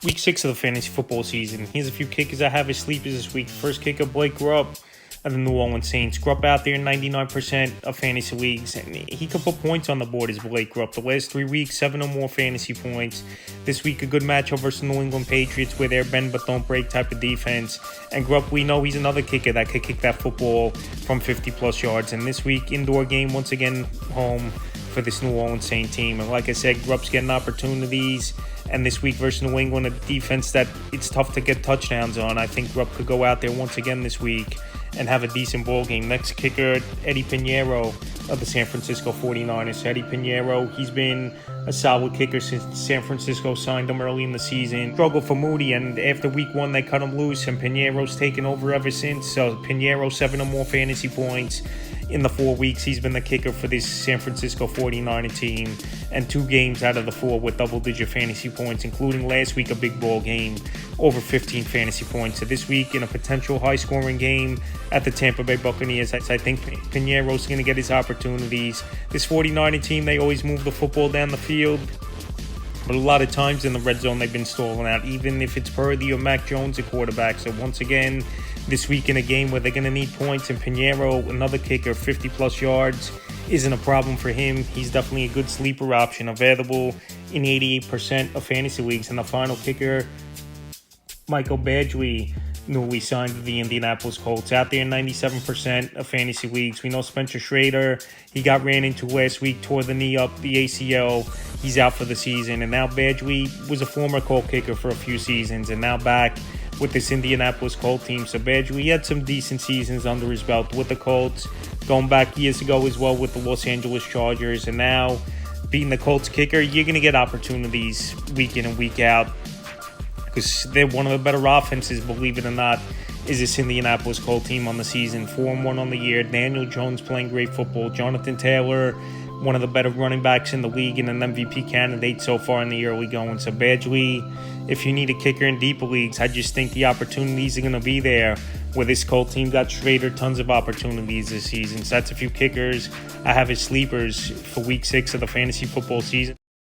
Week 6 of the fantasy football season. Here's a few kickers I have as sleepers this week. First kicker, Blake Grupp of the New Orleans Saints. Grupp out there in 99% of fantasy leagues, and he could put points on the board as Blake Grupp. The last 3 weeks, 7 or more fantasy points. This week, a good matchup versus New England Patriots, where they're bend but don't break type of defense. And Grupp, we know he's another kicker that could kick that football from 50-plus yards. And this week, indoor game, once again, home for this New Orleans Saints team. And like I said, Grupp's getting opportunities. And this week versus New England, a defense that it's tough to get touchdowns on. I think Grupp could go out there once again this week and have a decent ball game. Next kicker, Eddie Piñeiro of the San Francisco 49ers. Eddie Piñeiro, he's been a solid kicker since San Francisco signed him early in the season. Struggled for Moody, and after week 1, they cut him loose, and Piñeiro's taken over ever since. So Piñeiro, 7 or more fantasy points in the 4 weeks. He's been the kicker for this San Francisco 49er team, and 2 games out of the 4 with double-digit fantasy points, including last week a big ball game, over 15 fantasy points. So this week, in a potential high-scoring game at the Tampa Bay Buccaneers, I think Piñeiro's going to get his opportunities. This 49er team, they always move the football down the field, but a lot of times in the red zone they've been stalling out, even if it's Purdy or Mac Jones, a quarterback. So once again, this week in a game where they're going to need points, and Piñeiro, another kicker, 50-plus yards, isn't a problem for him. He's definitely a good sleeper option, available in 88% of fantasy leagues. And the final kicker, Michael Badgley, newly signed to the Indianapolis Colts, out there in 97% of fantasy leagues. We know Spencer Schrader, he got ran into last week, tore the knee up, the ACL. He's out for the season. And now Badgley was a former Colt kicker for a few seasons, and now back with this Indianapolis Colts team. So Badgley had some decent seasons under his belt with the Colts, going back years ago as well with the Los Angeles Chargers. And now, being the Colts kicker, you're going to get opportunities week in and week out, because they're one of the better offenses, believe it or not, is this Indianapolis Colts team on the season. 4-1 on the year. Daniel Jones playing great football. Jonathan Taylor, one of the better running backs in the league and an MVP candidate so far in the early going. So Badgley, if you need a kicker in deeper leagues, I just think the opportunities are going to be there. Where this Colt team got Schrader tons of opportunities this season. So that's a few kickers I have as sleepers for week 6 of the fantasy football season.